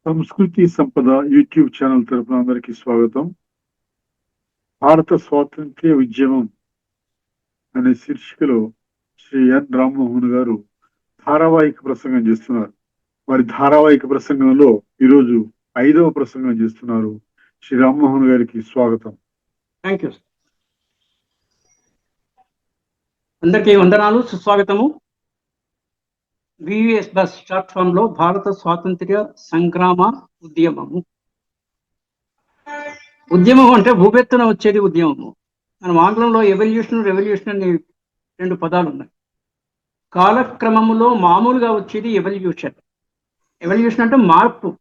సంస్కృతి సంపద YouTube channel తరపున అందరికీ స్వాగతం. భారత స్వాతంత్ర్య ఉద్యమం అనే శీర్షికలో శ్రీ ఎన్ రామ్మోహన్ గారు ధారావాహిక ప్రసంగం చేస్తున్నారు. వారి ధారావాహిక ప్రసంగంలో ఈరోజు 5వ ప్రసంగం చేస్తున్నారు. శ్రీ రామ్మోహన్ గారికి స్వాగతం. Thank you. అందరికీ వందనాలు, సుస్వాగతము. వివిఎస్ బస్ షార్ట్ ఫామ్ లో భారత స్వాతంత్ర్య సంగ్రామ ఉద్యమము. ఉద్యమం అంటే భూపెత్తున వచ్చేది ఉద్యమము. మనం ఆంగ్లంలో ఎవల్యూషన్, రెవల్యూషన్ అనే 2 పదాలు ఉన్నాయి. కాలక్రమములో మామూలుగా వచ్చేది ఎవల్యూషన్. ఎవల్యూషన్ అంటే మార్పు,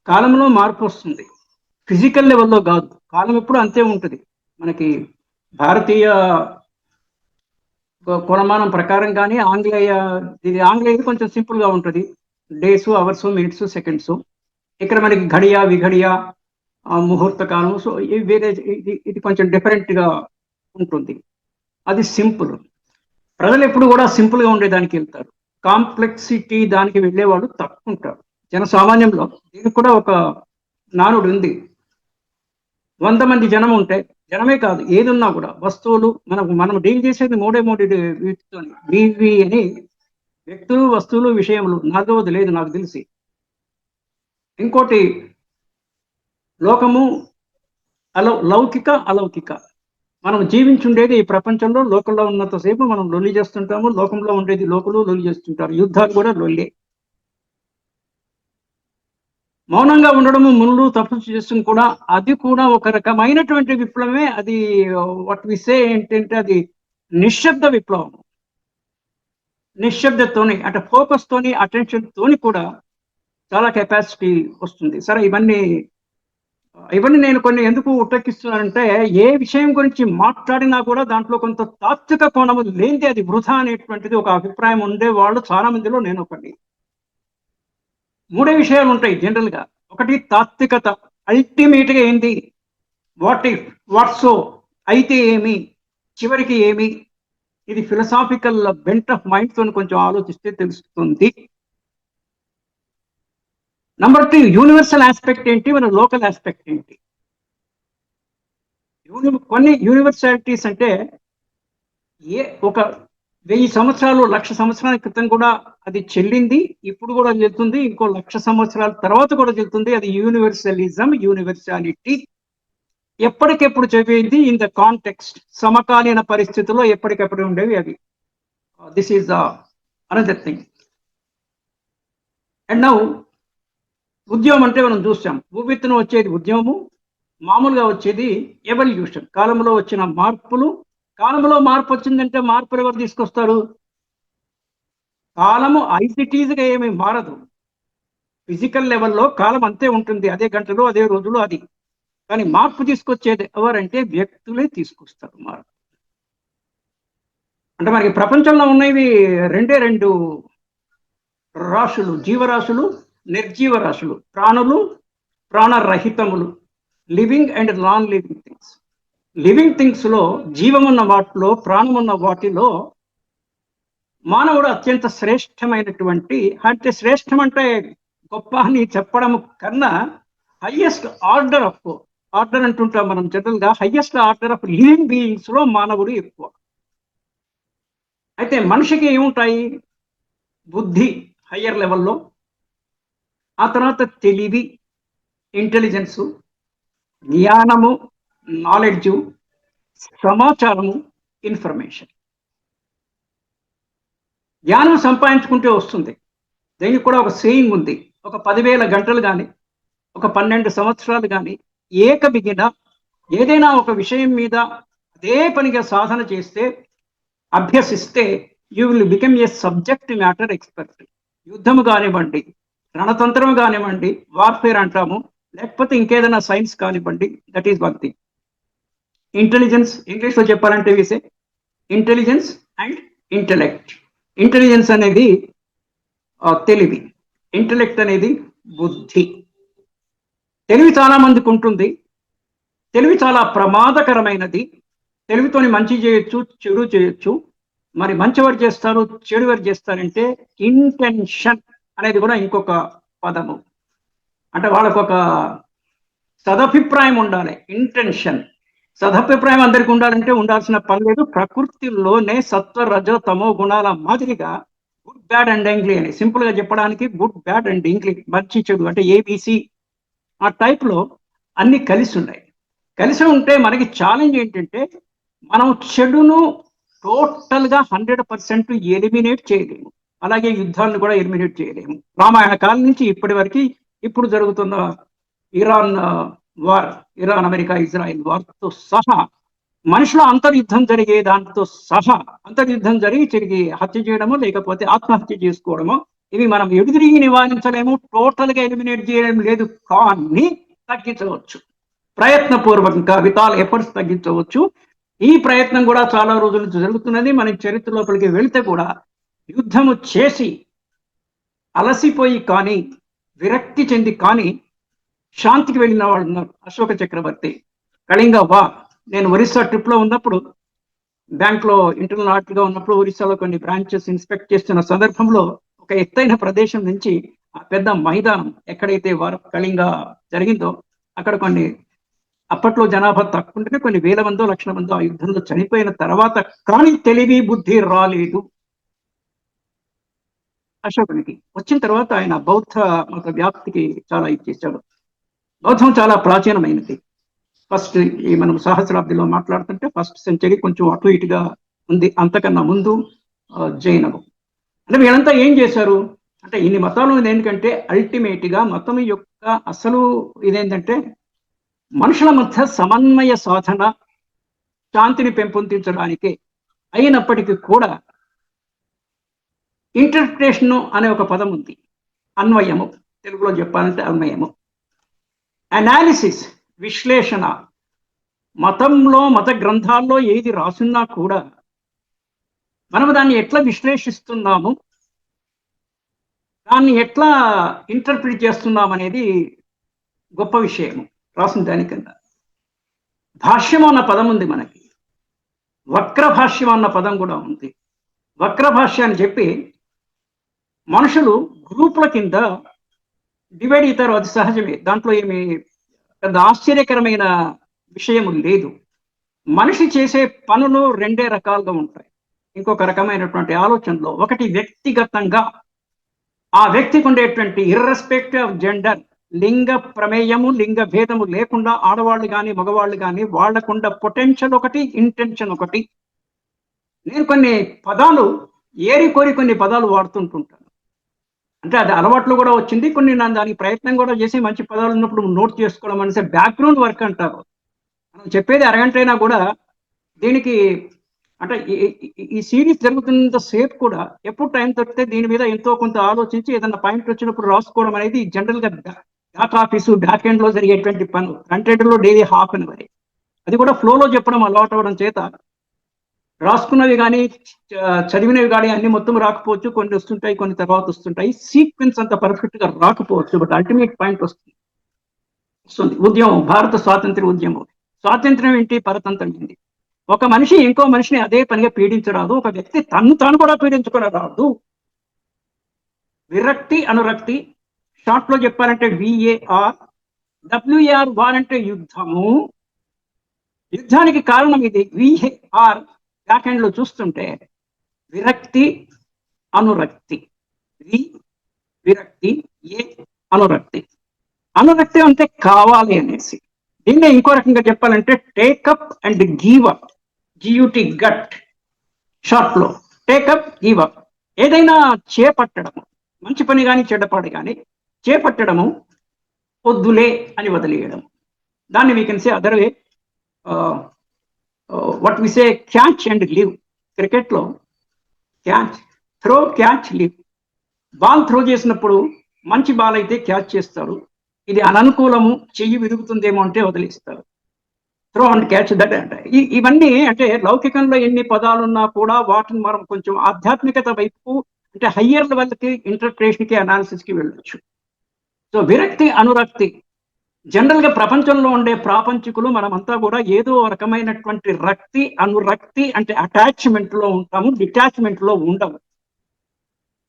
కాలంలో మార్పు వస్తుంది, ఫిజికల్ లెవెల్లో కాదు. కాలం ఎప్పుడు అంతే ఉంటుంది. మనకి భారతీయ కొలమానం ప్రకారం కానీ ఆంగ్లేయ కొంచెం సింపుల్ గా ఉంటుంది. Days, hours, minutes, seconds. ఇక్కడ మనకి ఘడియా, విఘడియా, ముహూర్త కాలం. సో ఇది కొంచెం డిఫరెంట్ గా ఉంటుంది. అది సింపుల్. ప్రజలు ఎప్పుడు కూడా సింపుల్ గా ఉండేదానికి వెళ్తారు. కాంప్లెక్సిటీ దానికి వెళ్ళేవాళ్ళు తక్కువ ఉంటారు. జనసామాన్యంలో దీనికి కూడా ఒక నానుడు ఉంది. 100 మంది జనం ఉంటే, జనమే కాదు ఏది ఉన్నా కూడా, వస్తువులు, మనం డీల్ చేసేది మూడే వీటితో. వివి అని వ్యక్తులు, వస్తువులు, విషయములు. 4వది లేదు నాకు తెలిసి. ఇంకోటి లోకము, లౌకిక, అలౌకిక. మనం జీవించుండేది ఈ ప్రపంచంలో. లోకంలో ఉన్నంతసేపు మనం లొల్లి చేస్తుంటాము. లోకంలో ఉండేది లోకులు లొల్లి చేస్తుంటారు. యుద్ధాలు కూడా లొల్లే. మౌనంగా ఉండడము, మునులు తపస్సు చేస్తుంది కూడా, అది కూడా ఒక రకమైనటువంటి విప్లవమే. అది వాట్ వి సే ఏంటంటే అది నిశ్శబ్ద విప్లవం. నిశ్శబ్దతోని, అంటే ఫోకస్ తోని, అటెన్షన్ తోని కూడా చాలా కెపాసిటీ వస్తుంది. సరే, ఇవన్నీ నేను కొన్ని ఎందుకు ఉటకిస్తున్నానంటే, ఏ విషయం గురించి మాట్లాడినా కూడా దాంట్లో కొంత తాత్విక కోణము లేనిది అది వృధా అనేటువంటిది ఒక అభిప్రాయం ఉండేవాళ్ళు చాలా మందిలో నేను ఒకటి. 3 విషయాలు ఉంటాయి జనరల్ గా. ఒకటి తాత్వికత. అల్టిమేట్ గా ఏంటి, వాట్ ఇఫ్, వాట్ సో, అయితే ఏమి, చివరికి ఏమి. ఇది ఫిలసాఫికల్ బెంట్ ఆఫ్ మైండ్ తో కొంచెం ఆలోచిస్తే తెలుస్తుంది. నంబర్ 2 యూనివర్సల్ ఆస్పెక్ట్ ఏంటి, మన లోకల్ ఆస్పెక్ట్ ఏంటి. కొన్ని యూనివర్సాలిటీస్ అంటే ఒక 1000 సంవత్సరాలు, 1,00,000 సంవత్సరాల క్రితం కూడా అది చెల్లింది, ఇప్పుడు కూడా చెల్లుతుంది, ఇంకో 1,00,000 సంవత్సరాల తర్వాత కూడా చెల్లుతుంది. అది యూనివర్సలిజం, యూనివర్సాలిటీ. ఎప్పటికెప్పుడు చదివేది ఇన్ ద కాంటెక్స్ట్, సమకాలీన పరిస్థితుల్లో ఎప్పటికెప్పుడు ఉండేవి అవి. This is another thing. And now ఉద్యమం అంటే మనం చూసాం, భూపెత్తున వచ్చేది ఉద్యమము, మామూలుగా వచ్చేది ఎవల్యూషన్, కాలంలో వచ్చిన మార్పులు. కాలంలో మార్పు వచ్చిందంటే మార్పులు ఎవరు తీసుకొస్తారు? కాలము ఐసిటీజ్గా ఏమీ మారదు. ఫిజికల్ లెవెల్లో కాలం అంతే ఉంటుంది, అదే గంటలు, అదే రోజులు, అది. కానీ మార్పు తీసుకొచ్చేది ఎవరంటే వ్యక్తులే తీసుకొస్తారు మార్పు. అంటే మనకి ప్రపంచంలో ఉన్నవి 2 రాశులు, జీవరాశులు, నిర్జీవ రాశులు, ప్రాణులు, ప్రాణరహితములు, living and non living things. Living things లో, జీవమున్న వాటిలో, ప్రాణమున్న వాటిలో మానవుడు అత్యంత శ్రేష్టమైనటువంటి, అంటే శ్రేష్టం అంటే గొప్ప అని చెప్పడం కన్నా హయ్యెస్ట్ ఆర్డర్ అంటుంటాం మనం జనరల్ గా. Highest order of living beings లో మానవుడు ఎక్కువ. అయితే మనిషికి ఏముంటాయి? బుద్ధి హయ్యర్ లెవెల్లో, ఆ తర్వాత తెలివి, ఇంటెలిజెన్సు, జ్ఞానము, నాలెడ్జు, సమాచారము, ఇన్ఫర్మేషన్. జ్ఞానం సంపాదించుకుంటే వస్తుంది. దీనికి కూడా ఒక సేయింగ్ ఉంది. ఒక 10,000 గంటలు కానీ, ఒక 12 సంవత్సరాలు కానీ ఏకబిగిన ఏదైనా ఒక విషయం మీద అదే పనిగా సాధన చేస్తే, అభ్యసిస్తే, you will become a subject matter expert. యుద్ధము కానివ్వండి, రణతంత్రం కానివ్వండి, వార్ఫేర్ అంటాము, లేకపోతే ఇంకేదైనా సైన్స్ కానివ్వండి, that is one thing. Intelligence, ఇంగ్లీష్లో చెప్పాలంటే విసే ఇంటెలిజెన్స్ అండ్ ఇంటెలెక్ట్. ఇంటెలిజెన్స్ అనేది తెలివి, ఇంటెలెక్ట్ అనేది బుద్ధి. తెలివి చాలా మందికి ఉంటుంది. తెలివి చాలా ప్రమాదకరమైనది. తెలివితోని మంచి చేయొచ్చు, చెడు చేయొచ్చు. మరి మంచివారు చేస్తారు, చెడువారు చేస్తారంటే ఇంటెన్షన్ అనేది కూడా ఇంకొక పదము. అంటే వాళ్ళకు ఒక సదభిప్రాయం ఉండాలి, ఇంటెన్షన్. సదభిప్రాయం అందరికీ ఉండాలంటే ఉండాల్సిన పని లేదు. ప్రకృతిలోనే సత్వ రజో తమో గుణాల మాదిరిగా గుడ్ బ్యాడ్ అండ్ ఎంగ్లీ అని సింపుల్ గా చెప్పడానికి గుడ్ బ్యాడ్ అండ్ ఎంగ్లీ, మంచి చెడు అంటే ఏబిసి ఆ టైప్ లో అన్ని కలిసి ఉన్నాయి. కలిసి ఉంటే మనకి ఛాలెంజ్ ఏంటంటే మనం చెడును టోటల్ గా 100% ఎలిమినేట్ చేయలేము. అలాగే యుద్ధాలను కూడా ఎలిమినేట్ చేయలేము. రామాయణ కాలం నుంచి ఇప్పటి వరకు ఇప్పుడు జరుగుతున్న Iran war, Iran America Israel వార్తో సహా మనుషుల అంతర్యుద్ధం జరిగే దాంతో సహా అంతర్యుద్ధం జరిగి తిరిగి హత్య చేయడమో లేకపోతే ఆత్మహత్య చేసుకోవడమో ఇవి మనం ఎదురుగి నివారించలేము, టోటల్ గా ఎలిమినేట్ చేయడం లేదు, కానీ తగ్గించవచ్చు. ప్రయత్నపూర్వకంగా వితాల్ ఎఫర్ట్స్ తగ్గించవచ్చు. ఈ ప్రయత్నం కూడా చాలా రోజుల నుంచి జరుగుతున్నది. మన చరిత్ర లోపలికి వెళితే కూడా యుద్ధము చేసి అలసిపోయి కానీ విరక్తి చెంది కానీ శాంతికి వెళ్ళిన వాళ్ళు ఉన్నారు. అశోక చక్రవర్తి కళింగ వార్, నేను ఒరిస్సా ట్రిప్ లో ఉన్నప్పుడు బ్యాంక్ లో ఇంటర్నల్ ఆర్ట్ గా ఉన్నప్పుడు ఒరిస్సాలో కొన్ని బ్రాంచెస్ ఇన్స్పెక్ట్ చేస్తున్న సందర్భంలో ఒక ఎత్తైన ప్రదేశం నుంచి ఆ పెద్ద మైదానం ఎక్కడైతే వార్ కళింగ జరిగిందో అక్కడ కొన్ని అప్పట్లో జనాభా తక్కువ ఉంటేనే కొన్ని వేల మందో లక్షల మందో ఆ యుద్ధంలో చనిపోయిన తర్వాత కానీ తెలివి బుద్ధి రాలేదు అశోకునికి. వచ్చిన తర్వాత ఆయన బౌద్ధ మత వ్యాప్తికి చాలా ఇచ్చేసాడు. బౌద్ధం చాలా ప్రాచీనమైనది. ఫస్ట్ ఈ మనం సహస్రాబ్దిలో మాట్లాడుతుంటే ఫస్ట్ సెంచరీ కొంచెం అటు ఇటుగా ఉంది. అంతకన్నా ముందు జైనము. అంటే వీళ్ళంతా ఏం చేశారు అంటే ఇన్ని మతాలు ఉంది ఎందుకంటే అల్టిమేట్ గా మతం యొక్క అసలు ఇదేంటంటే మనుషుల మధ్య సమన్వయ సాధన, శాంతిని పెంపొందించడానికే. అయినప్పటికీ కూడా ఇంటర్ప్రిటేషన్ అనే ఒక పదం ఉంది, అన్వయము, తెలుగులో చెప్పాలంటే అన్వయము. అనాలిసిస్, విశ్లేషణ. మతంలో మత గ్రంథాల్లో ఏది రాసున్నా కూడా మనం దాన్ని ఎట్లా విశ్లేషిస్తున్నాము, దాన్ని ఎట్లా ఇంటర్ప్రిట్ చేస్తున్నాం అనేది గొప్ప విషయము. రాసిన దానికన్నా భాష్యం అన్న పదం ఉంది మనకి, వక్ర భాష్యం అన్న పదం కూడా ఉంది. వక్ర భాష్యం అని చెప్పి మనుషులు గ్రూపుల కింద డివైడ్ అవుతారు, అది సహజమే, దాంట్లో ఏమి పెద్ద ఆశ్చర్యకరమైన విషయము లేదు. మనిషి చేసే పనులు రెండే రకాలుగా ఉంటాయి. ఇంకొక రకమైనటువంటి ఆలోచనలో ఒకటి వ్యక్తిగతంగా ఆ వ్యక్తికి ఉండేటువంటి ఇర్రెస్పెక్టివ్ ఆఫ్ జెండర్, లింగ ప్రమేయము లింగ భేదము లేకుండా ఆడవాళ్ళు కానీ మగవాళ్ళు కానీ వాళ్ళకుండా పొటెన్షియల్ ఒకటి, ఇంటెన్షన్ ఒకటి. నేను కొన్ని పదాలు ఏరి కోరి కొన్ని పదాలు వాడుతుంటుంటాను, అంటే అది అలవాట్లు కూడా వచ్చింది. కొన్ని నన్ను దానికి ప్రయత్నం కూడా చేసి మంచి పదాలు ఉన్నప్పుడు నోట్ చేసుకోవడం అనేసి బ్యాక్గ్రౌండ్ వర్క్ అంటారు. మనం చెప్పేది అరగంట అయినా కూడా దీనికి అంటే ఈ సిరీస్ జరుగుతున్నంత సేపు కూడా ఎప్పుడు టైం దొరికితే దీని మీద ఎంతో కొంత ఆలోచించి ఏదైనా పాయింట్ వచ్చినప్పుడు రాసుకోవడం అనేది జనరల్ గా బ్యాక్ ఆఫీసు బ్యాక్ ఎండ్ లో జరిగేటువంటి పనులు. ఫ్రంట్ ఎండ్ లో డైలీ హాఫ్ అన్ అవర్, అది కూడా ఫ్లోలో చెప్పడం అలవాటు అవ్వడం చేత రాసుకున్నవి కానీ చదివినవి కానీ అన్ని మొత్తం రాకపోవచ్చు, కొన్ని వస్తుంటాయి కొన్ని తర్వాత వస్తుంటాయి. సీక్వెన్స్ అంత పర్ఫెక్ట్ గా రాకపోవచ్చు, బట్ అల్టిమేట్ పాయింట్ వస్తుంది. ఉద్యమం, భారత స్వాతంత్ర్య ఉద్యమం. స్వాతంత్ర్యం ఏంటి, పరతంత్రం ఏంటి? ఒక మనిషి ఇంకో మనిషిని అదే పనిగా పీడించరాదు, ఒక వ్యక్తి తను తాను కూడా పీడించుకోరాదు. విరక్తి అనురక్తి, షార్ట్ లో చెప్పాలంటే విఏఆర్. డబ్ల్యూఏఆర్ వార్ అంటే యుద్ధము. యుద్ధానికి కారణం ఇది. విఏఆర్ బ్యాక్ ఎండ్ లో చూస్తుంటే విరక్తి అనురక్తి, విరక్తి ఏ అనురక్తి. అనురక్తి అంటే కావాలి అనేసి. దీన్నే ఇంకో రకంగా చెప్పాలంటే take up and give up, GUT gut. Short లో టేకప్ గివ్ అప్, ఏదైనా చేపట్టడము, మంచి పని కానీ చెడ్డపాటి కానీ చేపట్టడము, వద్దులే అని వదిలేయడం. దాన్ని we can say other way, what we say catch and live. Cricket లో catch, throw, catch, live. Ball throw చేసినప్పుడు మంచి బాల్ అయితే క్యాచ్ చేస్తారు, ఇది అననుకూలము చెయ్యి విరుగుతుందేమో అంటే వదిలేస్తారు. త్రో అండ్ క్యాచ్ దట్ అంటే ఇవన్నీ అంటే లౌకికంలో ఎన్ని పదాలు ఉన్నా కూడా వాటిని మనం కొంచెం ఆధ్యాత్మికత వైపు అంటే హయ్యర్ లెవెల్కి ఇంటర్ప్రిటేషన్ కి అనాలిసిస్ కి వెళ్ళొచ్చు. సో విరక్తి అనురక్తి, జనరల్ గా ప్రపంచంలో ఉండే ప్రాపంచికులు మనమంతా కూడా ఏదో రకమైనటువంటి రక్తి అనురక్తి అంటే అటాచ్మెంట్ లో ఉంటాము, డిటాచ్మెంట్ లో ఉండము.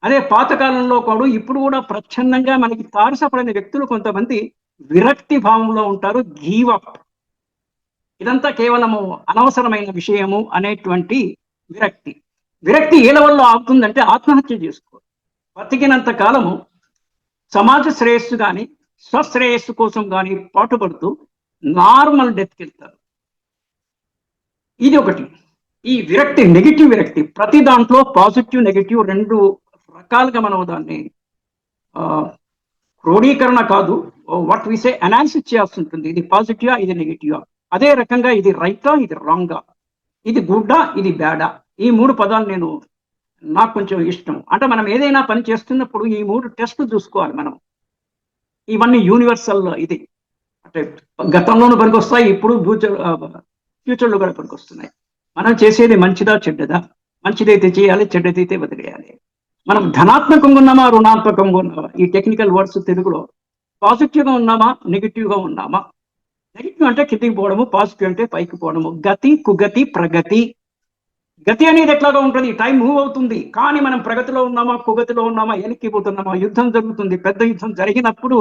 అదే పాతకాలంలో కూడా ఇప్పుడు కూడా ప్రచ్ఛన్నంగా మనకి తారసపడిన వ్యక్తులు కొంతమంది విరక్తి భావంలో ఉంటారు. గివ్ అప్, ఇదంతా కేవలము అనవసరమైన విషయము అనేటువంటి విరక్తి. విరక్తి ఏ లెవెల్లో ఆగుతుందంటే ఆత్మహత్య చేసుకో. బతికినంత కాలము సమాజ శ్రేయస్సు కానీ స్వశ్రేయస్సు కోసం కానీ పాటుపడుతూ నార్మల్ డెత్కి వెళ్తారు. ఇది ఒకటి. ఈ విరక్తి నెగిటివ్ విరక్తి. ప్రతి దాంట్లో పాజిటివ్ నెగిటివ్ రెండు రకాలుగా మనం దాన్ని క్రోడీకరణ కాదు, వాట్ విసే అనాలిసిస్ చేయాల్సి ఉంటుంది. ఇది పాజిటివా, ఇది నెగిటివా, అదే రకంగా ఇది రైటా, ఇది రాంగా, ఇది గుడ్డా, ఇది బ్యాడా. ఈ మూడు పదాలు నాకు కొంచెం ఇష్టం. అంటే మనం ఏదైనా పని చేస్తున్నప్పుడు ఈ మూడు టెస్ట్లు చూసుకోవాలి మనం. ఇవన్నీ యూనివర్సల్. ఇది అంటే గతంలోనూ పనికొస్తాయి, ఇప్పుడు ఫ్యూచర్లో కూడా పనికొస్తున్నాయి. మనం చేసేది మంచిదా చెడ్డదా? మంచిదైతే చేయాలి, చెడ్డదైతే వదిలేయాలి. మనం ధనాత్మకంగా ఉన్నామా, రుణాత్మకంగా ఉన్నామా? ఈ టెక్నికల్ వర్డ్స్ తెలుగులో పాజిటివ్గా ఉన్నామా, నెగిటివ్గా ఉన్నామా? నెగిటివ్ అంటే కిందికి పోవడము, పాజిటివ్ అంటే పైకి పోవడము. గతి, కుగతి, ప్రగతి. గతి అనేది ఎట్లాగా ఉంటుంది, టైం మూవ్ అవుతుంది, కానీ మనం ప్రగతిలో ఉన్నామా, కుగతిలో ఉన్నామా, వెనక్కిపోతున్నామా? యుద్ధం జరుగుతుంది, పెద్ద యుద్ధం జరిగినప్పుడు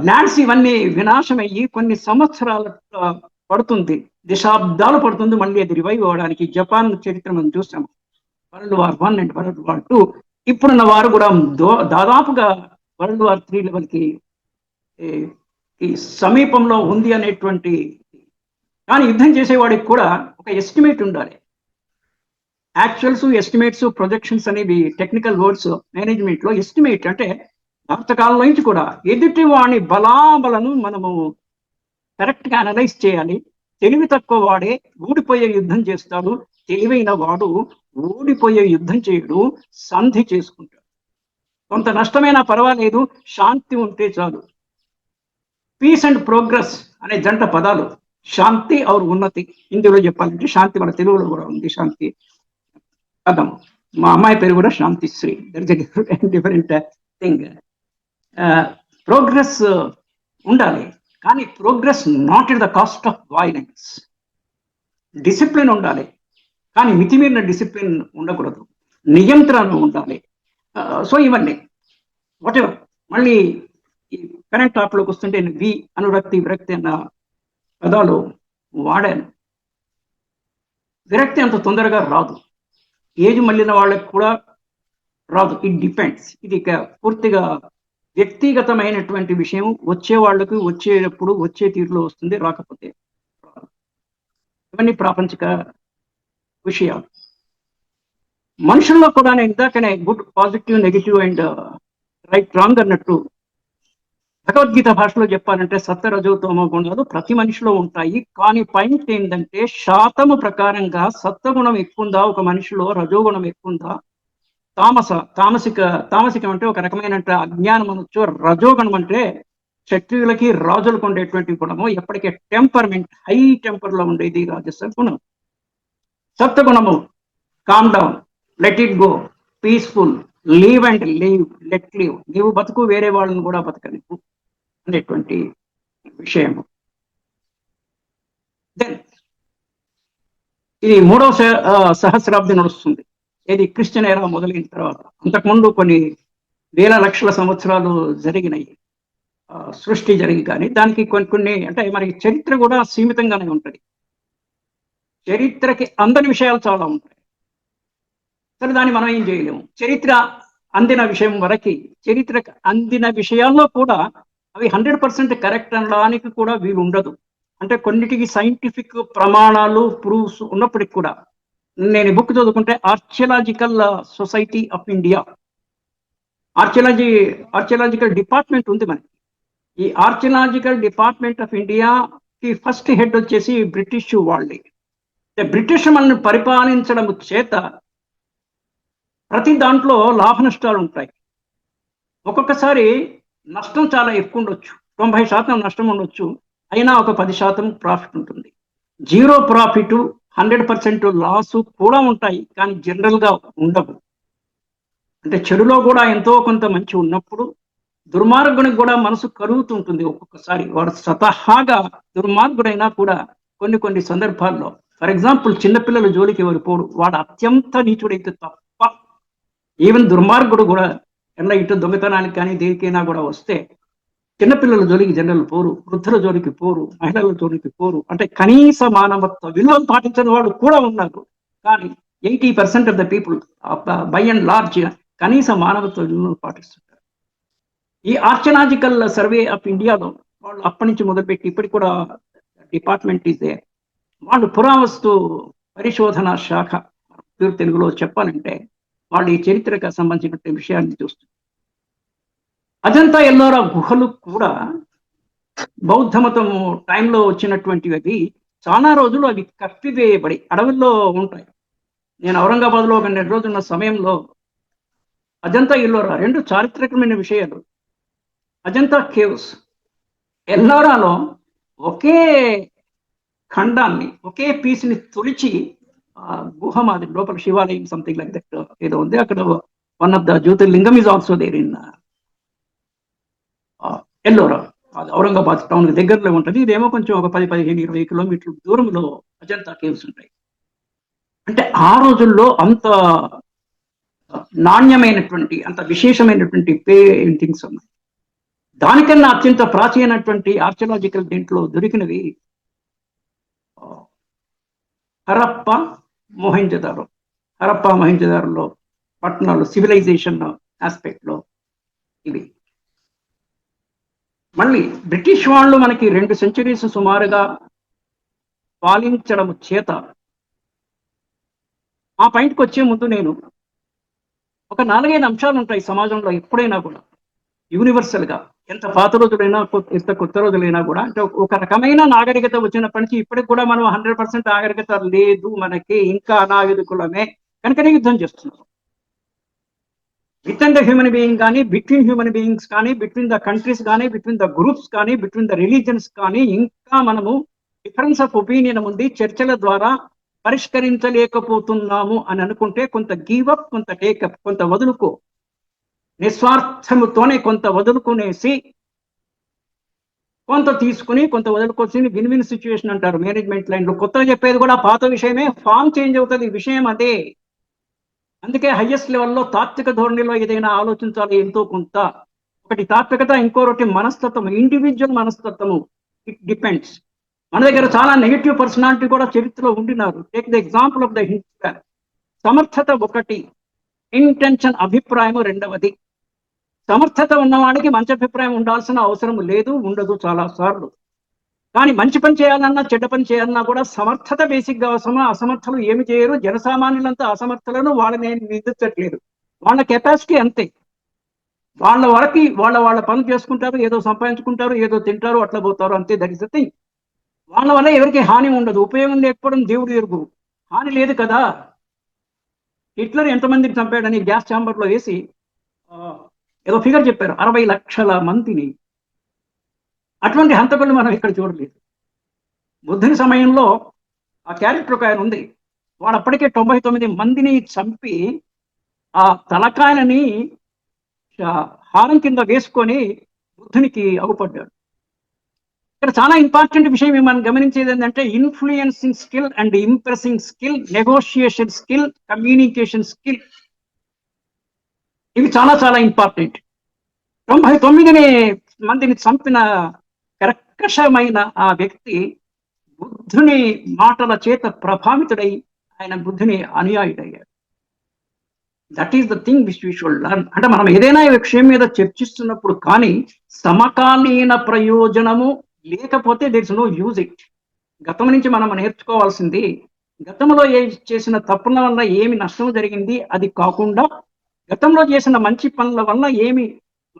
ల్యాండ్స్ ఇవన్నీ వినాశమయ్యి కొన్ని సంవత్సరాల పడుతుంది, దశాబ్దాలు పడుతుంది మళ్ళీ అది రివైవ్ అవ్వడానికి. జపాన్ చరిత్ర మనం చూసాము, world war 1 and world war 2. ఇప్పుడున్న వారు కూడా దాదాపుగా వరల్డ్ వార్ 3 లెవెల్కి ఈ సమీపంలో ఉంది అనేటువంటి. కానీ యుద్ధం చేసేవాడికి కూడా ఒక ఎస్టిమేట్ ఉండాలి. యాక్చువల్స్, ఎస్టిమేట్స్, ప్రొజెక్షన్స్ అనేవి టెక్నికల్ వర్డ్స్ మేనేజ్మెంట్ లో. ఎస్టిమేట్ అంటే పాతకాలం నుంచి కూడా ఎదుటి వాడి బలాబలను మనము కరెక్ట్ గా అనలైజ్ చేయాలి. తెలివి తక్కువ వాడే ఊడిపోయే యుద్ధం చేస్తాడు, తెలివైన వాడు ఊడిపోయే యుద్ధం చేయడు, సంధి చేసుకుంటాడు. కొంత నష్టమైనా పర్వాలేదు, శాంతి ఉంటే చాలు. పీస్ అండ్ ప్రోగ్రెస్ అనే జంట పదాలు, శాంతి ఔర్ ఉన్నతి. హిందీలో చెప్పాలంటే శాంతి, మన తెలుగులో కూడా ఉంది శాంతి పదం. మా అమ్మాయి పేరు కూడా Shantishri. There is a different thing. Progress ఉండాలి, కానీ progress not at the cost of violence. Discipline ఉండాలి, కానీ మితిమీరిన డిసిప్లిన్ ఉండకూడదు, నియంత్రణ ఉండాలి. సో ఇవన్నీ వాట్ ఎవర్. మళ్ళీ ఈ కరెంట్ టాప్లోకి వస్తుంటే వి, అనురక్తి, విరక్తి అన్న పదాలు వాడాను. విరక్తి అంత తొందరగా రాదు, ఏజ్ మళ్ళిన వాళ్ళకి కూడా రాదు. It depends. ఇది పూర్తిగా వ్యక్తిగతమైనటువంటి విషయం. వచ్చే వాళ్ళకు వచ్చేటప్పుడు వచ్చే తీరులో వస్తుంది, రాకపోతే రాదు. ఇవన్నీ ప్రాపంచిక విషయాలు. మనుషుల్లో కూడా నేను ఇందాకనే good, positive, negative and right, wrong అన్నట్టు భగవద్గీత భాషలో చెప్పాలంటే సత్వ, రజో, తమో గుణాలు ప్రతి మనిషిలో ఉంటాయి. కానీ పాయింట్ ఏంటంటే శాతము ప్రకారంగా సత్వగుణం ఎక్కువ ఉందా ఒక మనిషిలో, రజోగుణం ఎక్కువ ఉందా, తామసికం అంటే ఒక రకమైన అజ్ఞానం అనొచ్చు. రజోగుణం అంటే క్షత్రియులకి రాజులకు ఉండేటువంటి గుణము, ఎప్పటికే టెంపర్మెంట్, హై టెంపర్ లో ఉండేది రాజస గుణం. సత్వగుణము calm down, let it go, peaceful, live and live, let live, నీవు బతుకు, వేరే వాళ్ళని కూడా బతకనివ్వు అనేటువంటి విషయము. దెన్ ఇది 3వ సహస్రాబ్ది నడుస్తుంది. ఇది క్రిస్టియన్ ఎరా మొదలైన తర్వాత. అంతకుముందు కొన్ని వేల లక్షల సంవత్సరాలు జరిగినాయి సృష్టి జరిగి, కానీ దానికి కొన్ని అంటే మనకి చరిత్ర కూడా సీమితంగానే ఉంటుంది. చరిత్రకి అందని విషయాలు చాలా ఉంటాయి, సరే దాన్ని మనం ఏం చేయలేము. చరిత్ర అందిన విషయం వరకు, చరిత్రకు అందిన విషయాల్లో కూడా అవి 100% కరెక్ట్ అనడానికి కూడా వీలు ఉండదు. అంటే కొన్నిటికి సైంటిఫిక్ ప్రమాణాలు, ప్రూఫ్స్ ఉన్నప్పటికి కూడా. నేను ఈ బుక్ చదువుకుంటే archaeological society of India, archaeological department ఉంది మనకి. ఈ ఆర్కియలాజికల్ డిపార్ట్మెంట్ ఆఫ్ ఇండియాకి ఫస్ట్ హెడ్ వచ్చేసి బ్రిటిష్ వాళ్ళే. బ్రిటిష్ మనల్ని పరిపాలించడం చేత ప్రతి దాంట్లో లాభ నష్టాలు ఉంటాయి. ఒక్కొక్కసారి నష్టం చాలా ఎక్కువ ఉండొచ్చు, 90% నష్టం ఉండొచ్చు, అయినా ఒక 10% ప్రాఫిట్ ఉంటుంది. 0 ప్రాఫిట్, 100% లాసు కూడా ఉంటాయి, కానీ జనరల్గా ఉండవు. అంటే చెడులో కూడా ఎంతో కొంత మంచి ఉన్నప్పుడు దుర్మార్గునికి కూడా మనసు కరుగుతుంటుంది. ఒక్కొక్కసారి వాడు స్వతహాగా దుర్మార్గుడైనా కూడా కొన్ని సందర్భాల్లో, ఫర్ ఎగ్జాంపుల్ చిన్నపిల్లల జోలికి ఎవరు పోడు, వాడు అత్యంత నీచుడైతే తప్ప ఈవెన్ దుర్మార్గుడు కూడా ఎట్లా ఇటు దొంగతనానికి కానీ దేనికైనా కూడా వస్తే చిన్నపిల్లల జోలికి జనరల్ పోరు, వృద్ధుల జోలికి పోరు, మహిళల జోలికి పోరు. అంటే కనీస మానవత్వ విలువలు పాటించని వాళ్ళు కూడా ఉన్నారు. కానీ 80% of the people by and large కనీస మానవత్వ విలువలు పాటిస్తుంటారు. ఈ ఆర్చనాజికల్ సర్వే ఆఫ్ ఇండియాలో వాళ్ళు అప్పటి నుంచి మొదలుపెట్టి ఇప్పటికి కూడా డిపార్ట్మెంట్ ఇదే, వాళ్ళు పురావస్తు పరిశోధన శాఖ ప్యూర్ తెలుగులో చెప్పాలంటే వాళ్ళు ఈ చరిత్రకు సంబంధించిన విషయాన్ని చూస్తారు. అజంతా ఎల్లోరా గుహలు కూడా బౌద్ధ మతం టైంలో వచ్చినటువంటివి. చాలా రోజులు అవి కప్పివేయబడి అడవుల్లో ఉంటాయి. నేను ఔరంగాబాద్లో ఒక 2 రోజుల సమయంలో అజంతా ఎల్లోరా 2 చారిత్రకమైన విషయాలు. అజంతా కేవ్స్, ఎల్లోరాలో ఒకే ఖండాన్ని, ఒకే పీస్ని తొలిచి గుహ మాదిరి లోపల శివాలయం సంథింగ్ లైక్ దట్ ఏదో ఉంది. అక్కడ one of the jyotirlingam is also there in Ellora. అది ఔరంగాబాద్ టౌన్ దగ్గరలో ఉంటుంది. ఇదేమో కొంచెం ఒక 10-15-20 కిలోమీటర్ల దూరంలో అజంతా కేవ్స్ ఉంటాయి. అంటే ఆ రోజుల్లో అంత నాణ్యమైనటువంటి, అంత విశేషమైనటువంటి పెయింటింగ్స్ ఉన్నాయి. దానికన్నా అత్యంత ప్రాచీనటువంటి ఆర్కియలాజికల్ దీంట్లో దొరికినవి హరప్ప మొహెంజదారో. హరప్ప మొహెంజదారోలో పట్టణాలు సివిలైజేషన్ ఆస్పెక్ట్ లో ఇవి. మళ్ళీ బ్రిటిష్ వాళ్ళు మనకి 2 సెంచరీస్ సుమారుగా పాలించడం చేత ఆ పాయింట్కి వచ్చే ముందు నేను ఒక 4-5 అంశాలు ఉంటాయి సమాజంలో ఎప్పుడైనా కూడా యూనివర్సల్ గా. ఎంత పాత రోజులైనా ఎంత కొత్త రోజులైనా కూడా, అంటే ఒక రకమైన నాగరికత వచ్చినప్పటి నుంచి ఇప్పటికి కూడా మనం 100% నాగరికత లేదు మనకి, ఇంకా అనాగరికులమే కనుకనే యుద్ధం చేస్తున్నారు. With in the human being కానీ, బిట్వీన్ హ్యూమన్ బీయింగ్స్ కానీ, బిట్వీన్ ద కంట్రీస్ కానీ, బిట్వీన్ ద గ్రూప్స్ కానీ, బిట్వీన్ ద రిలీజన్స్ కానీ ఇంకా మనము డిఫరెన్స్ ఆఫ్ ఒపీనియన్ ఉంది. చర్చల ద్వారా పరిష్కరించలేకపోతున్నాము అని అనుకుంటే కొంత గివప్, కొంత టేకప్, కొంత వదులుకో, నిస్వార్థముతోనే కొంత వదులుకునేసి, కొంత తీసుకుని కొంత వదులుకొచ్చి విన్ విన్ సిచ్యువేషన్ అంటారు మేనేజ్మెంట్ లైన్లో. కొత్తగా చెప్పేది కూడా పాత విషయమే, ఫామ్ చేంజ్ అవుతుంది, విషయం అదే. అందుకే హైయెస్ట్ లెవెల్లో తాత్విక ధోరణిలో ఏదైనా ఆలోచించాలి ఎంతో కొంత. ఒకటి తాత్వికత, ఇంకోటి మనస్తత్వం, ఇండివిజువల్ మనస్తత్వము. It depends. మన దగ్గర చాలా నెగిటివ్ పర్సనాలిటీ కూడా చరిత్రలో ఉండినారు. Take the example of the Hitler. సమర్థత ఒకటి, ఇంటెన్షన్ అభిప్రాయం రెండవది. సమర్థత ఉన్నవాడికి మంచి అభిప్రాయం ఉండాల్సిన అవసరం లేదు, ఉండదు చాలా సార్లు. కానీ మంచి పని చేయాలన్నా చెడ్డ పని చేయాలన్నా కూడా సమర్థత బేసిక్గా అవసరం. అసమర్థులు ఏమి చేయరు. జనసామాన్యులంతా అసమర్థులను వాళ్ళని నేను నిందించట్లేదు, వాళ్ళ కెపాసిటీ అంతే. వాళ్ళ వరకు వాళ్ళ పనులు చేసుకుంటారు, ఏదో సంపాదించుకుంటారు, ఏదో తింటారు, అట్లా పోతారు, అంతే. That is the thing. వాళ్ళ వల్ల ఎవరికి హాని ఉండదు. ఉపయోగం లేకపోవడం దేవుడు ఎరుగు, హాని లేదు కదా. హిట్లర్ ఎంతమందిని చంపాడని గ్యాస్ ఛాంబర్లో వేసి ఏదో ఫిగర్ చెప్పారు, 60 లక్షల మందిని. అటువంటి హంతకులు మనం ఇక్కడ చూడలేదు. బుద్ధుని సమయంలో ఆ క్యారెక్టర్ ఒక ఆయన ఉంది, వాడు అప్పటికే 99 మందిని చంపి ఆ తలకాయలని హారం కింద వేసుకొని బుద్ధునికి అగుపడ్డాడు. ఇక్కడ చాలా ఇంపార్టెంట్ విషయం మనం గమనించేది ఏంటంటే influencing skill and impressing skill, negotiation skill, communication skill, ఇవి చాలా చాలా ఇంపార్టెంట్. 99 మందిని చంపిన కర్కశమైన ఆ వ్యక్తి బుద్ధుని మాటల చేత ప్రభావితుడై ఆయన బుద్ధుని అనుయాయుడయ్యాడు. That is the thing which we should learn. అంటే మనం ఏదైనా విషయం మీద చర్చిస్తున్నప్పుడు కానీ సమకాలీన ప్రయోజనము లేకపోతే there is no use it. గతం నుంచి మనం నేర్చుకోవాల్సింది, గతంలో చేసిన తప్పుల వల్ల ఏమి నష్టం జరిగింది అది కాకుండా గతంలో చేసిన మంచి పనుల వల్ల ఏమి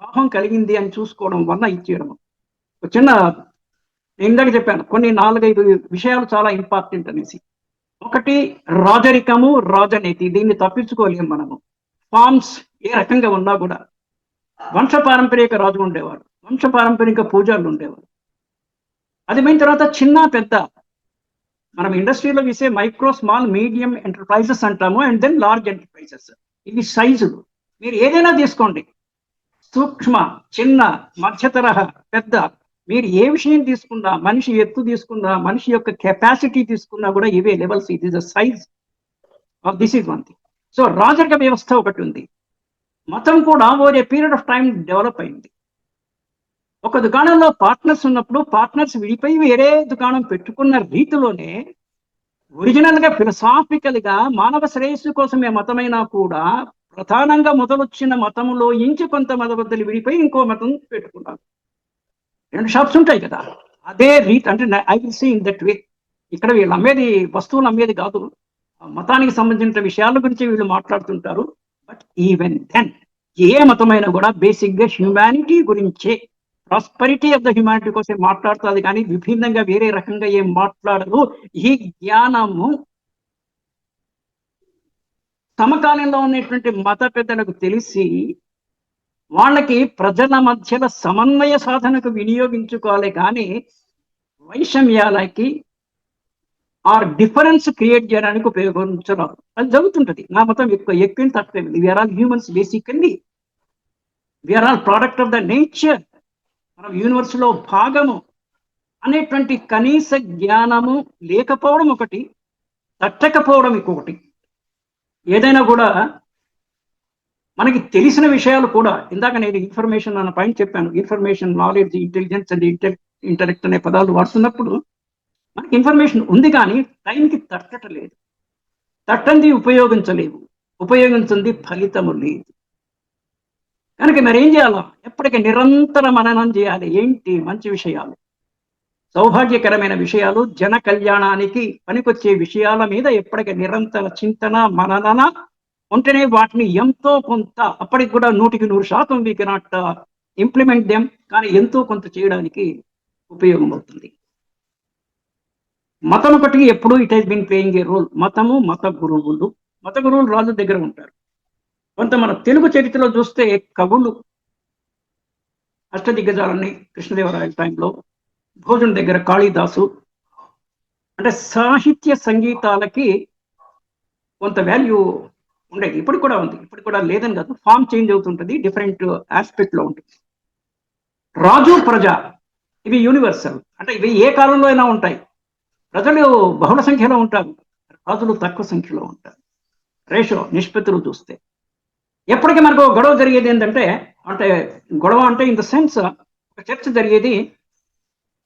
లాభం కలిగింది అని చూసుకోవడం వల్ల ఇచ్చేయడం. చిన్న ఇందాక చెప్పాను కొన్ని 4-5 విషయాలు చాలా ఇంపార్టెంట్ అనేసి. ఒకటి రాజరికము, రాజనీతి. దీన్ని తప్పించుకోలేము మనము. ఫార్మ్స్ ఏ రకంగా ఉన్నా కూడా వంశపారంపర్యక రాజు ఉండేవారు, వంశపారంపర్యక పూజారులు ఉండేవారు. అది పోయిన తర్వాత చిన్న పెద్ద, మనం ఇండస్ట్రీలో చూసే మైక్రో, స్మాల్, మీడియం ఎంటర్ప్రైజెస్ అంటాము, అండ్ దెన్ లార్జ్ ఎంటర్ప్రైజెస్. ఇవి సైజులు. మీరు ఏదైనా తీసుకోండి, సూక్ష్మ, చిన్న, మధ్యతరహా, పెద్ద, మీరు ఏ విషయం తీసుకున్నా, మనిషి ఎత్తు తీసుకున్నా, మనిషి యొక్క కెపాసిటీ తీసుకున్నా కూడా ఇవే levels. It is the size of this is one thing. So రాజరిక వ్యవస్థ ఒకటి ఉంది, మతం కూడా over a period of time develop అయింది. ఒక దుకాణంలో పార్ట్నర్స్ ఉన్నప్పుడు పార్ట్నర్స్ విడిపోయి వేరే దుకాణం పెట్టుకున్న రీతిలోనే ఒరిజినల్ గా ఫిలసాఫికల్ గా మానవ శ్రేయస్సు కోసమే మతమైనా కూడా ప్రధానంగా మొదలొచ్చిన మతంలో ఇంచి కొంత మతబద్ధులు విడిపోయి ఇంకో మతం పెట్టుకున్నారు. 2 షాప్స్ ఉంటాయి కదా, అదే రీతి. అంటే I will see in that way. ఇక్కడ వీళ్ళు అమ్మేది వస్తువులు అమ్మేది కాదు, మతానికి సంబంధించిన విషయాల గురించి వీళ్ళు మాట్లాడుతుంటారు. బట్ ఈవెన్ దెన్ ఏ మతమైనా కూడా బేసిక్ గా హ్యుమానిటీ గురించే, ప్రాస్పరిటీ ఆఫ్ ద హ్యుమానిటీ కోసం మాట్లాడుతుంది, కానీ విభిన్నంగా వేరే రకంగా ఏం మాట్లాడరు. ఈ జ్ఞానము సమకాలంలో ఉన్నటువంటి మత పెద్దలకు తెలిసి వాళ్ళకి ప్రజల మధ్యలో సమన్వయ సాధనకు వినియోగించుకోవాలి, కానీ వైషమ్యాలకి ఆర్ డిఫరెన్స్ క్రియేట్ చేయడానికి ఉపయోగించరాదు. అది జరుగుతుంటది. నా మతం ఎక్కువ తక్కువ. We are all humans basically. We are all product of the nature. మనం యూనివర్స్ లో భాగము అనేటువంటి కనీస జ్ఞానము లేకపోవడం ఒకటి, తట్టకపోవడం ఇంకొకటి. ఏదైనా కూడా మనకి తెలిసిన విషయాలు కూడా, ఇందాక నేను ఇన్ఫర్మేషన్ అన్న పాయింట్ చెప్పాను. Information, knowledge, intelligence and intellect అనే పదాలు వాడుతున్నప్పుడు మనకి ఇన్ఫర్మేషన్ ఉంది, కానీ టైంకి తట్టలేదు. తట్టంది ఉపయోగించలేవు, ఉపయోగించింది ఫలితము లేదు. కనుక మరి ఏం చేయాలా? ఎప్పటికీ నిరంతర మననం చేయాలి. ఏంటి మంచి విషయాలు, సౌభాగ్యకరమైన విషయాలు, జన కళ్యాణానికి పనికొచ్చే విషయాల మీద ఎప్పటికీ నిరంతర చింతన మనన ఉంటేనే వాటిని ఎంతో కొంత, అప్పటికి కూడా 100% వీ కెనాట్ ఇంప్లిమెంట్ దెమ్, కానీ ఎంతో కొంత చేయడానికి ఉపయోగం అవుతుంది. మతం ఒకటి ఎప్పుడు it has been playing a role. మతము, మత గురువులు రాజు దగ్గర ఉంటారు. కొంత మన తెలుగు చరిత్రలో చూస్తే కవులు, అష్టదిగ్గజాలని కృష్ణదేవరాయల టైంలో, భోజన దగ్గర కాళిదాసు, అంటే సాహిత్య సంగీతాలకి కొంత వాల్యూ ఉండేది. ఇప్పుడు కూడా ఉంది, ఇప్పుడు కూడా లేదని కాదు, ఫామ్ చేంజ్ అవుతుంటుంది, డిఫరెంట్ ఆస్పెక్ట్ లో ఉంటుంది. రాజు, ప్రజ ఇవి యూనివర్సల్. అంటే ఇవి ఏ కాలంలో అయినా ఉంటాయి. ప్రజలు బహుళ సంఖ్యలో ఉంటారు, రాజులు తక్కువ సంఖ్యలో ఉంటారు. రేషో, నిష్పత్తులు చూస్తే ఎప్పటికీ మనకు గొడవ జరిగేది ఏంటంటే, అంటే గొడవ అంటే ఇన్ ద సెన్స్ ఒక చర్చ జరిగేది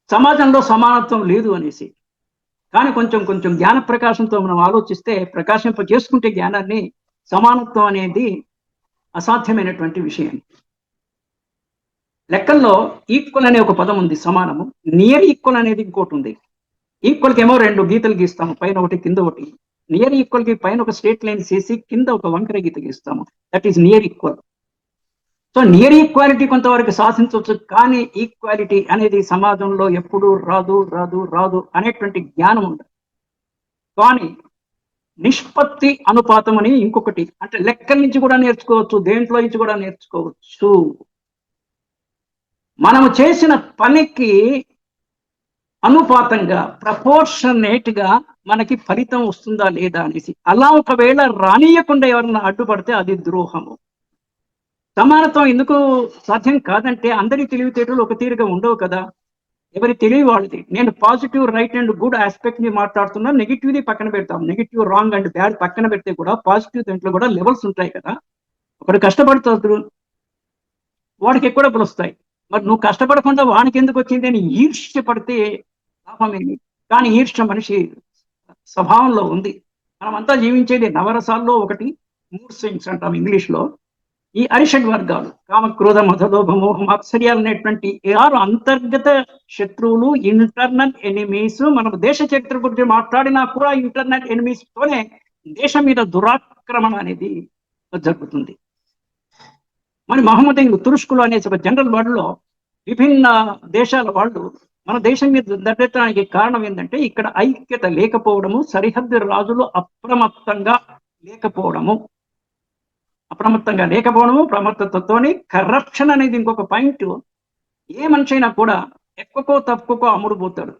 సమాజంలో సమానత్వం లేదు అనేసి. కానీ కొంచెం కొంచెం జ్ఞాన ప్రకాశంతో మనం ఆలోచిస్తే, ప్రకాశింప చేసుకుంటే జ్ఞానాన్ని, సమానత్వం అనేది అసాధ్యమైనటువంటి విషయం. లెక్కల్లో ఈక్వల్ అనే ఒక పదం ఉంది, సమానము. నియర్ ఈక్వల్ అనేది ఇంకోటి ఉంది. ఈక్వల్కి ఏమో 2 గీతలు గీస్తాము, పైన ఒకటి కింద ఒకటి. నియర్ ఈక్వల్ కి పైన ఒక స్ట్రేట్ లైన్ చేసి కింద ఒక వంకర గీత గీస్తాము. That is near equal. So near equality కొంతవరకు సాధించవచ్చు, కానీ ఈక్వాలిటీ అనేది సమాజంలో ఎప్పుడు రాదు రాదు రాదు అనేటువంటి జ్ఞానం ఉంటుంది. కానీ నిష్పత్తి అనుపాతం అని ఇంకొకటి, అంటే లెక్కల నుంచి కూడా నేర్చుకోవచ్చు, దేంట్లో నుంచి కూడా నేర్చుకోవచ్చు. మనము చేసిన పనికి అనుపాతంగా, ప్రపోర్షనేట్ గా మనకి ఫలితం వస్తుందా లేదా అనేసి. అలా ఒకవేళ రానియకుండా ఎవరన్నా అడ్డుపడితే అది ద్రోహము. సమానత్వం ఎందుకు సాధ్యం కాదంటే, అందరి తెలివితేటలు ఒక తీరుగా ఉండవు కదా, ఎవరి తెలివి వాళ్ళది. నేను positive, right and good aspect ని మాట్లాడుతున్నా, నెగిటివ్ది పక్కన పెడతాం. నెగిటివ్, రాంగ్ అండ్ బ్యాడ్ పక్కన పెడితే కూడా పాజిటివ్ దాంట్లో కూడా లెవెల్స్ ఉంటాయి కదా. ఒకడు కష్టపడుతాడు, వాడికి ఎక్కువ డబ్బులు వస్తాయి. మరి నువ్వు కష్టపడకుండా వానికి ఎందుకు వచ్చింది అని ఈర్ష్య పడితే లాభమేమి. కానీ ఈర్ష్య మనిషి స్వభావంలో ఉంది. మనమంతా జీవించేది నవరసాల్లో ఒకటి, 3 సెన్స్ అంటాం ఇంగ్లీష్ లో. ఈ అరిషడ్ వర్గాలు, కామ, క్రోధ, మద, లోభ, మోహం, ఆశ్చర్యాలు అనేటువంటి 6 అంతర్గత శత్రువులు, ఇంటర్నల్ ఎనిమీస్. మనం దేశ చరిత్ర గురించి మాట్లాడినా కూడా ఇంటర్నల్ ఎనిమీస్ తోనే దేశం మీద దురాక్రమణ అనేది జరుగుతుంది. మరి మహమ్మదీయులు, తురుష్కులు అనేసి ఒక జనరల్ వరల్డ్లో విభిన్న దేశాల వాళ్ళు మన దేశం మీద దండెత్తడానికి కారణం ఏంటంటే, ఇక్కడ ఐక్యత లేకపోవడము, సరిహద్దు రాజులు అప్రమత్తంగా లేకపోవడము, ప్రమత్తతతోని కరప్షన్ అనేది ఇంకొక పాయింట్. ఏ మనిషి అయినా కూడా ఎక్కువకో తక్కువకో అమ్ముడుపోతాడు.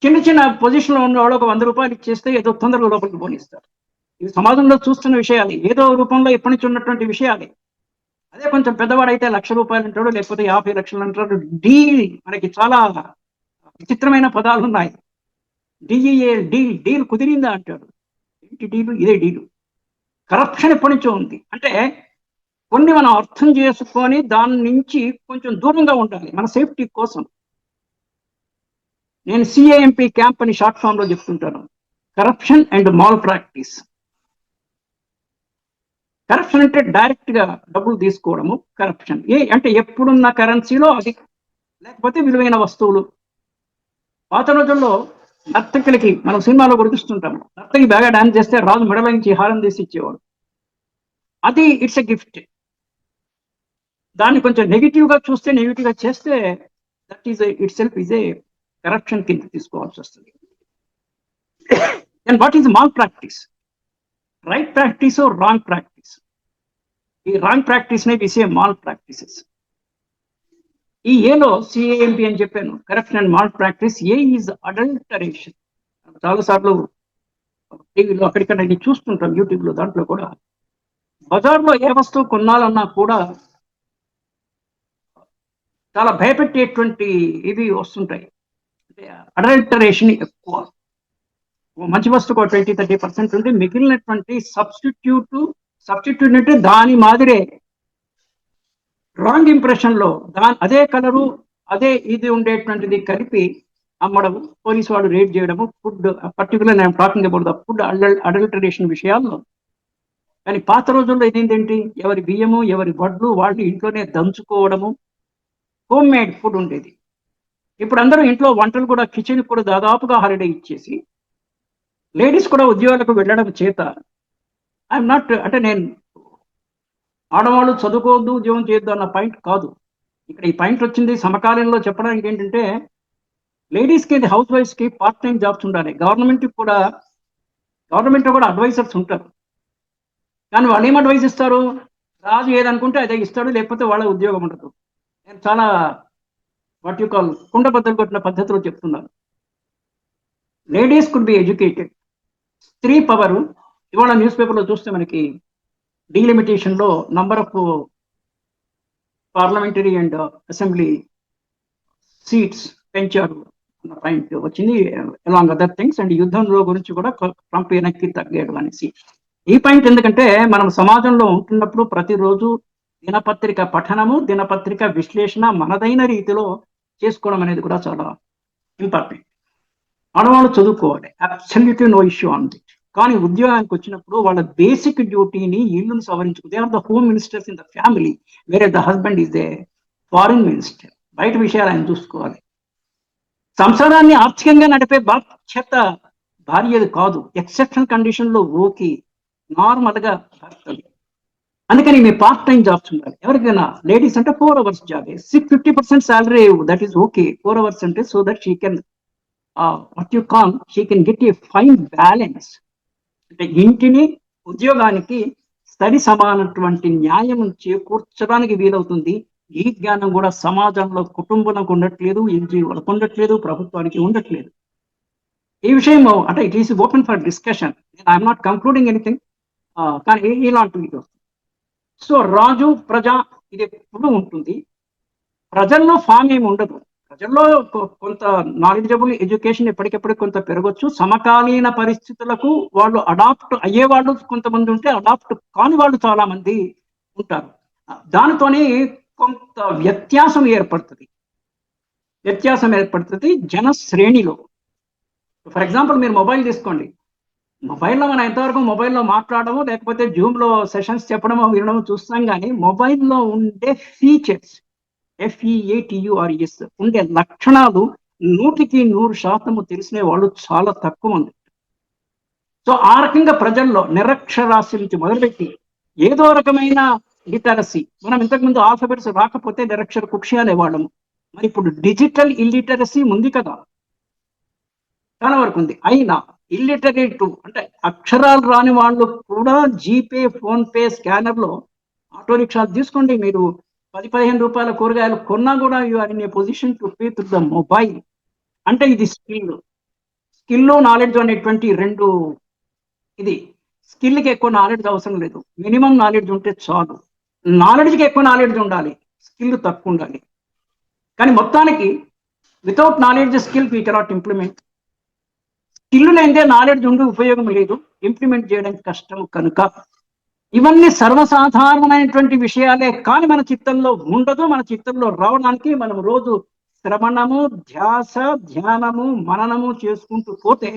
చిన్న చిన్న పొజిషన్లో ఉన్న వాళ్ళు ఒక 100 రూపాయలు ఇచ్చేస్తే ఏదో తొందరగా లోపలికి పోనిస్తారు. ఇవి సమాజంలో చూస్తున్న విషయాలు, ఏదో రూపంలో ఎప్పటి నుంచి ఉన్నటువంటి విషయాలే. అదే కొంచెం పెద్దవాడైతే 1,00,000 రూపాయలు అంటాడు, లేకపోతే 50 లక్షలు అంటాడు. డీల్, మనకి చాలా విచిత్రమైన పదాలు ఉన్నాయి. డిఈఏ, డీల్ కుదిరిందా అంటాడు. ఏంటి డీలు? ఇదే డీలు. కరప్షన్ ఎప్పటి నుంచో ఉంది. అంటే కొన్ని మనం అర్థం చేసుకొని దాని నుంచి కొంచెం దూరంగా ఉండాలి మన సేఫ్టీ కోసం. నేను సిఏఎంపి క్యాంప్ అని షార్ట్ ఫామ్ లో చెప్తుంటాను. Corruption and mall practice. Corruption అంటే డైరెక్ట్ గా డబ్బులు తీసుకోవడము కరప్షన్. అంటే ఎప్పుడున్న కరెన్సీలో అది, లేకపోతే విలువైన వస్తువులు. పాత రోజుల్లో నర్తకులకి మనం సినిమాలో గుర్తిస్తుంటాము, నర్తకి బాగా డాన్స్ చేస్తే రాజు మెడల నుంచి హారం తీసి ఇచ్చేవాడు. అది ఇట్స్ ఎ గిఫ్ట్. దాన్ని కొంచెం నెగిటివ్ గా చూస్తే, నెగిటివ్ గా చేస్తే that is it self is a corruption కింద తీసుకోవాల్సి వస్తుంది. And what is mall practice? Right practice wrong practice. ఈ రాంగ్ ప్రాక్టీస్ నే విసే మాల్ ప్రాక్టీసెస్. ఈ ఏలో సిఏఎంపి అని చెప్పాను, corruption and mall practice. A is adulteration. చాలా సార్లు టీవీలో అక్కడిక్కడ నేను చూస్తుంటాం, యూట్యూబ్ లో. దాంట్లో కూడా బజార్లో ఏ వస్తువు కొనాలన్నా కూడా చాలా భయపెట్టేటువంటి ఇవి వస్తుంటాయి. అడల్టరేషన్ ఎక్కువ. మంచి వస్తువు 20-30% ఉంటే మిగిలినటువంటి సబ్స్టిట్యూట్ అంటే దాని మాదిరే రాంగ్ ఇంప్రెషన్ లో అదే కలరు అదే ఇది ఉండేటువంటిది కలిపి అమ్మడం, పోలీసు వాడు రేడ్ చేయడము. ఫుడ్ పర్టికులర్ నేను talking about the food adulteration విషయాల్లో. కానీ పాత రోజుల్లో ఇదేంటంటే ఎవరి బియ్యము ఎవరి వడ్లు వాళ్ళు ఇంట్లోనే దంచుకోవడము, హోమ్ మేడ్ ఫుడ్ ఉండేది. ఇప్పుడు అందరూ ఇంట్లో వంటలు కూడా, కిచెన్ కూడా దాదాపుగా హాలిడే ఇచ్చేసి లేడీస్ కూడా ఉద్యోగాలకు వెళ్ళడం చేత ఐఎమ్ నాట్, అంటే నేను ఆడవాళ్ళు చదువుకోవద్దు ఉద్యోగం చేయొద్దు అన్న పాయింట్ కాదు. ఇక్కడ ఈ పాయింట్ వచ్చింది సమకాలీనంలో చెప్పడానికి ఏంటంటే, లేడీస్కి, హౌస్ వైఫ్స్కి పార్ట్ టైం జాబ్స్ ఉండాలి. గవర్నమెంట్లో కూడా అడ్వైజర్స్ ఉంటారు. కానీ వాళ్ళు ఏం అడ్వైజ్ ఇస్తారు? రాజు ఏదనుకుంటే అదే ఇస్తాడు, లేకపోతే వాళ్ళ ఉద్యోగం ఉండదు. నేను చాలా వాట్ యు కాల్ కుండ బద్దలు కొట్టిన పద్ధతిలో చెప్తున్నాను. Ladies could be educated. స్త్రీ పవర్ ఇవాళ న్యూస్ పేపర్లో చూస్తే మనకి డీలిమిటేషన్ లో number of parliamentary and assembly seats పెంచారు అన్న పాయింట్ వచ్చింది, అలాంగ్ అదర్ థింగ్స్. అండ్ యుద్ధంలో గురించి కూడా ట్రంప్ వెనక్కి తగ్గాడు అనేసి. ఈ పాయింట్ ఎందుకంటే మనం సమాజంలో ఉంటున్నప్పుడు ప్రతిరోజు దినపత్రిక పఠనము, దినపత్రిక విశ్లేషణ మనదైన రీతిలో చేసుకోవడం అనేది కూడా చాలా ఇంపార్టెంట్. ఆడవాళ్ళు చదువుకోవాలి, absolutely no issue on that. కానీ ఉద్యోగానికి వచ్చినప్పుడు వాళ్ళ బేసిక్ డ్యూటీని ఇల్లును సవరించుకో. They are the home ministers in the family, where the husband is a foreign minister. బయట విషయాలు ఆయన చూసుకోవాలి. సంసారాన్ని ఆర్థికంగా నడిపే బాధ్యత భార్యది కాదు. ఎక్సెప్షన్ కండిషన్ లో ఓకే, నార్మల్ గా భర్తది. అందుకని మీ పార్ట్ టైం జాబ్స్ ఉండాలి. ఎవరికైనా లేడీస్ అంటే 4 hours job, 50% salary, that is okay. 4 hours అంటే so that she can what you call she can get a fine balance. అంటే ఇంటిని ఉద్యోగానికి సరి సమానటువంటి న్యాయం చేకూర్చడానికి వీలవుతుంది. ఈ జ్ఞానం కూడా సమాజంలో కుటుంబానికి ఉండట్లేదు, ఎన్జిఓలకు ఉండట్లేదు, ప్రభుత్వానికి ఉండట్లేదు. ఈ విషయం అంటే it is open for discussion. I'm not concluding anything. కానీ ఇలాంటివి. సో రాజు ప్రజ ఇది ఎప్పుడు ఉంటుంది. ప్రజల్లో ఫామ్ ఏమి ఉండదు. ప్రజల్లో కొంత నాలెడ్జబుల్ ఎడ్యుకేషన్ ఎప్పటికెప్పుడు కొంత పెరగచ్చు. సమకాలీన పరిస్థితులకు వాళ్ళు అడాప్ట్ అయ్యేవాళ్ళు కొంతమంది ఉంటే, అడాప్ట్ కాని వాళ్ళు చాలా మంది ఉంటారు. దానితోనే కొంత వ్యత్యాసం ఏర్పడుతుంది జన శ్రేణిలో. ఫర్ ఎగ్జాంపుల్ మీరు మొబైల్ తీసుకోండి. మొబైల్లో మనం ఎంతవరకు మొబైల్లో మాట్లాడము, లేకపోతే జూమ్లో సెషన్స్ చెప్పడమో వినడమో చూస్తాం. కానీ మొబైల్లో ఉండే ఫీచర్స్, FEATURES ఉండే లక్షణాలు 100% తెలిసిన వాళ్ళు చాలా తక్కువ మంది. సో ఆ రకంగా ప్రజల్లో నిరక్షరాస్యం నుంచి మొదలుపెట్టి ఏదో రకమైన లిటరసీ, మనం ఇంతకుముందు ఆల్ఫాబెట్స్ రాకపోతే నిరక్షర కుక్షి అనేవాళ్ళము. మరి ఇప్పుడు డిజిటల్ ఇల్లిటరసీ ఉంది కదా, చాలా వరకు ఉంది. అయినా ఇల్లిటరేట్ అంటే అక్షరాలు రాని వాళ్ళు కూడా జీపే, ఫోన్ పే, స్కానర్లో ఆటో రిక్షాలు తీసుకోండి. మీరు 10-15 రూపాయల కూరగాయలు కొన్నా కూడా you are in a position to pay through the mobile. అంటే ఇది స్కిల్ నాలెడ్జ్ అనేటువంటి రెండు. ఇది స్కిల్కి ఎక్కువ నాలెడ్జ్ అవసరం లేదు, మినిమం నాలెడ్జ్ ఉంటే చాలు. నాలెడ్జ్కి ఎక్కువ నాలెడ్జ్ ఉండాలి, స్కిల్ తక్కువ ఉండాలి. కానీ మొత్తానికి without knowledge skill we cannot implement. Skill లేదే నాలెడ్జ్ ఉండి ఉపయోగం లేదు, ఇంప్లిమెంట్ చేయడానికి కష్టం. కనుక ఇవన్నీ సర్వసాధారణమైనటువంటి విషయాలే, కానీ మన చిత్తంలో ఉండదు. మన చిత్తంలో రావడానికి మనం రోజు శ్రవణము, ధ్యాస, ధ్యానము, మననము చేసుకుంటూ పోతే,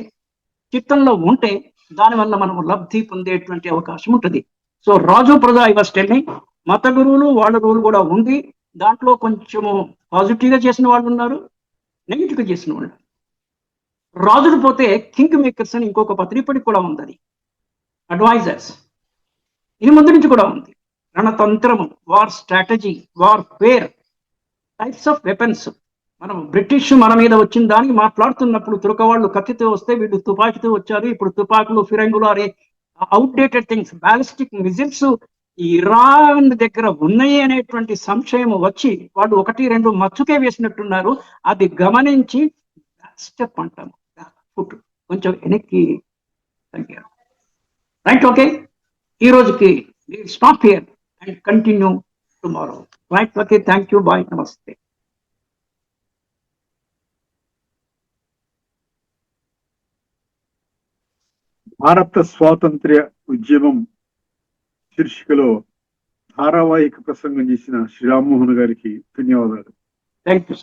చిత్తంలో ఉంటే దానివల్ల మనము లబ్ధి పొందేటువంటి అవకాశం ఉంటుంది. సో రాజు ప్రజా ఐ వాస్ టెల్లింగ్, మత గురువులు వాళ్ళ రోల్ కూడా ఉంది. దాంట్లో కొంచెము పాజిటివ్ గా చేసిన వాళ్ళు ఉన్నారు, నెగిటివ్ గా చేసిన వాళ్ళు. రాజులు పోతే కింగ్ మేకర్స్ అని ఇంకొక పత్రికపడి కూడా ఉంది, అది అడ్వైజర్స్. ఇది ముందు నుంచి కూడా ఉంది. రణతంత్రము, war strategy, warfare, types of weapons. మనం బ్రిటిష్ మన మీద వచ్చిన దానికి మాట్లాడుతున్నప్పుడు తురక వాళ్ళు కత్తితో వస్తే వీళ్ళు తుపాకీతో వచ్చారు. ఇప్పుడు తుపాకులు, ఫిరంగులు, అరే outdated things, ballistic measles Iran దగ్గర ఉన్నాయి అనేటువంటి సంశయం వచ్చి వాళ్ళు 1-2 మచ్చుకే వేసినట్టున్నారు. అది గమనించి స్టెప్ అంటాము, ఫుట్ కొంచెం వెనక్కి తగ్గారు. Right, okay. ఈ రోజుకి stop here and continue tomorrow. Right, okay, thank you, bye, నమస్తే. భారత స్వాతంత్ర్య ఉద్యమం శీర్షికలో ధారావాహిక ప్రసంగం చేసిన శ్రీ రామ్మోహన్ గారికి ధన్యవాదాలు. Thank you.